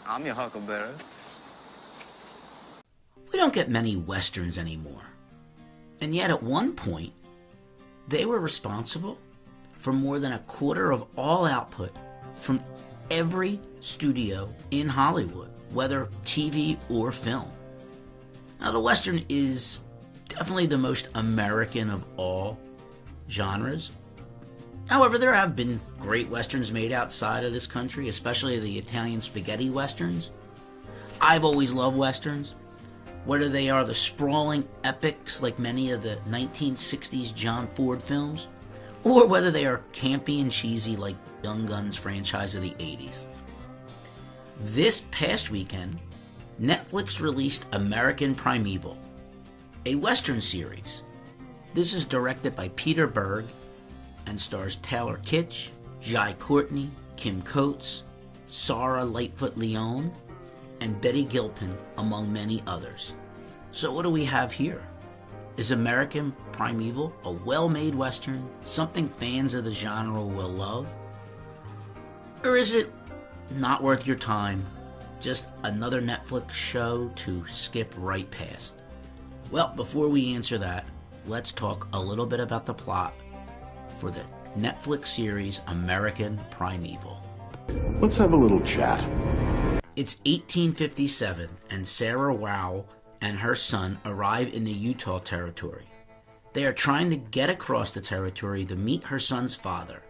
I'm your huckleberry. We don't get many westerns anymore. And yet at one point, they were responsible for more than a quarter of all output from every studio in Hollywood, whether TV or film. Now, the Western is definitely the most American of all genres. However, there have been great Westerns made outside of this country, especially the Italian spaghetti Westerns. I've always loved Westerns, whether they are the sprawling epics like many of the 1960s John Ford films, or whether they are campy and cheesy like Young Guns franchise of the 80s. This past weekend, Netflix released American Primeval, a Western series. This is directed by Peter Berg and stars Taylor Kitsch, Jai Courtney, Kim Coates, Sarah Lightfoot Leone, and Betty Gilpin, among many others. So what do we have here? Is American Primeval a well-made Western, something fans of the genre will love? Or is it not worth your time, just another Netflix show to skip right past? Well, before we answer that, let's talk a little bit about the plot for the Netflix series American Primeval. Let's have a little chat. It's 1857, and Sarah Wow and her son arrive in the Utah Territory. They are trying to get across the territory to meet her son's father.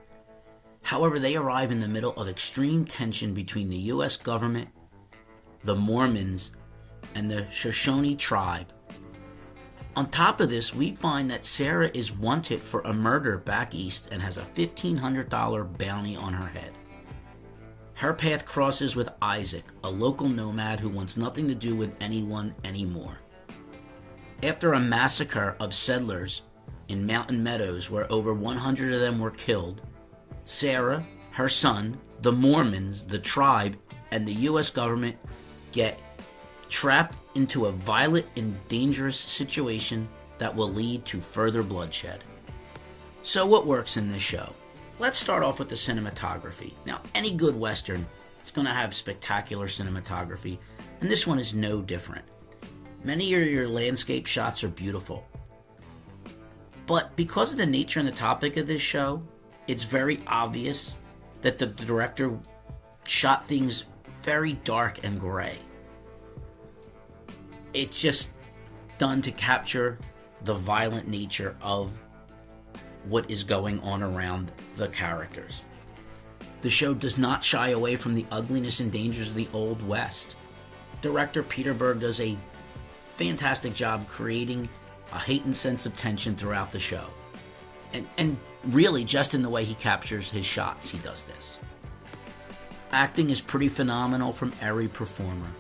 However, they arrive in the middle of extreme tension between the U.S. government, the Mormons, and the Shoshone tribe. On top of this, we find that Sarah is wanted for a murder back east and has a $1,500 bounty on her head. Her path crosses with Isaac, a local nomad who wants nothing to do with anyone anymore. After a massacre of settlers in Mountain Meadows where over 100 of them were killed, Sarah, her son, the Mormons, the tribe, and the U.S. government get trapped into a violent and dangerous situation that will lead to further bloodshed. So what works in this show? Let's start off with the cinematography. Now, any good Western is going to have spectacular cinematography, and this one is no different. Many of your landscape shots are beautiful. But because of the nature and the topic of this show, it's very obvious that the director shot things very dark and gray. It's just done to capture the violent nature of what is going on around the characters. The show does not shy away from the ugliness and dangers of the Old West. Director Peter Berg does a fantastic job creating a heightened sense of tension throughout the show. And really, just in the way he captures his shots, he does this. Acting is pretty phenomenal from every performer.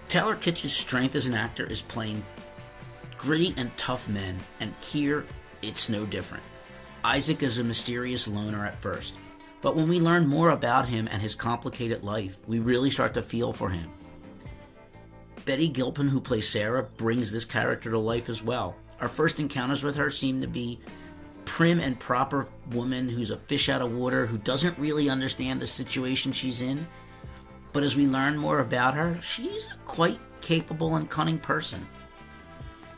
Taylor Kitsch's strength as an actor is playing gritty and tough men, and here it's no different. Isaac is a mysterious loner at first, but when we learn more about him and his complicated life, we really start to feel for him. Betty Gilpin, who plays Sarah, brings this character to life as well. Our first encounters with her seem to be prim and proper woman who's a fish out of water, who doesn't really understand the situation she's in. But as we learn more about her, she's a quite capable and cunning person.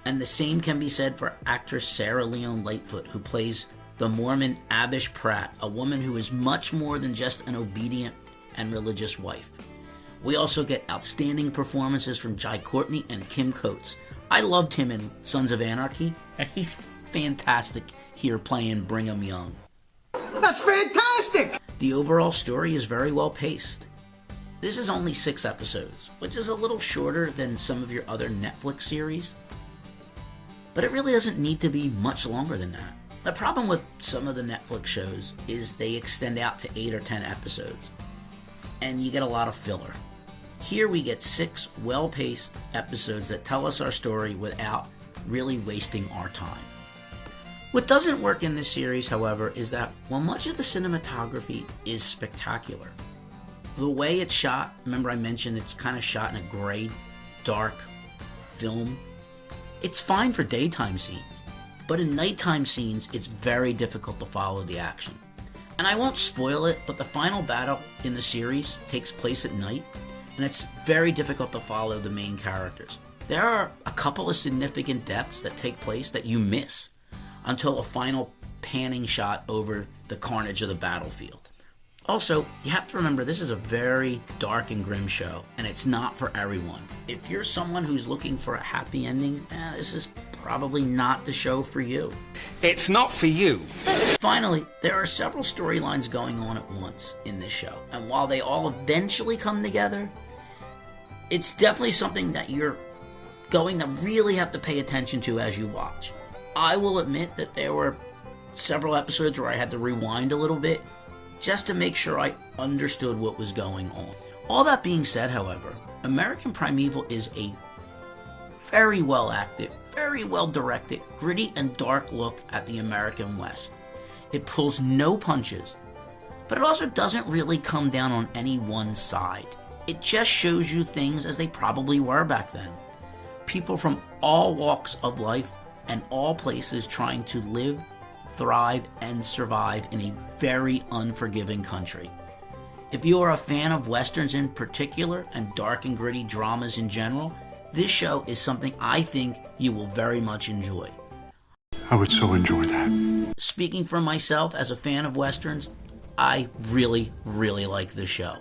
And the same can be said for actress Sarah Leone Lightfoot, who plays the Mormon Abish Pratt, a woman who is much more than just an obedient and religious wife. We also get outstanding performances from Jai Courtney and Kim Coates. I loved him in Sons of Anarchy, and he's fantastic here playing Brigham Young. That's fantastic! The overall story is very well paced. This is only 6 episodes, which is a little shorter than some of your other Netflix series. But it really doesn't need to be much longer than that. The problem with some of the Netflix shows is they extend out to 8 or 10 episodes, and you get a lot of filler. Here we get 6 well-paced episodes that tell us our story without really wasting our time. What doesn't work in this series, however, is that while much of the cinematography is spectacular, the way it's shot, remember I mentioned it's kind of shot in a gray, dark film, it's fine for daytime scenes, but in nighttime scenes, it's very difficult to follow the action. And I won't spoil it, but the final battle in the series takes place at night, and it's very difficult to follow the main characters. There are a couple of significant deaths that take place that you miss until a final panning shot over the carnage of the battlefield. Also, you have to remember this is a very dark and grim show, and it's not for everyone. If you're someone who's looking for a happy ending, this is probably not the show for you. It's not for you. Finally, there are several storylines going on at once in this show, and while they all eventually come together, it's definitely something that you're going to really have to pay attention to as you watch. I will admit that there were several episodes where I had to rewind a little bit just to make sure I understood what was going on. All that being said, however, American Primeval is a very well acted, very well directed, gritty and dark look at the American West. It pulls no punches, but it also doesn't really come down on any one side. It just shows you things as they probably were back then. People from all walks of life and all places trying to live, thrive, and survive in a very unforgiving country. If you are a fan of westerns in particular and dark and gritty dramas in general, this show is something I think you will very much enjoy. I would so enjoy that. Speaking for myself as a fan of westerns, I really, really like this show.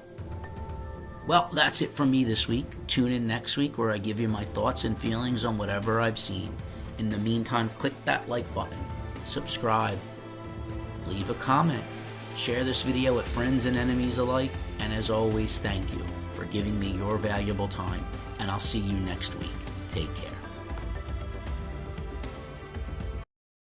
Well, that's it from me this week. Tune in next week where I give you my thoughts and feelings on whatever I've seen. In the meantime, click that like button, subscribe, leave a comment, share this video with friends and enemies alike, and as always, thank you for giving me your valuable time, and I'll see you next week. Take care.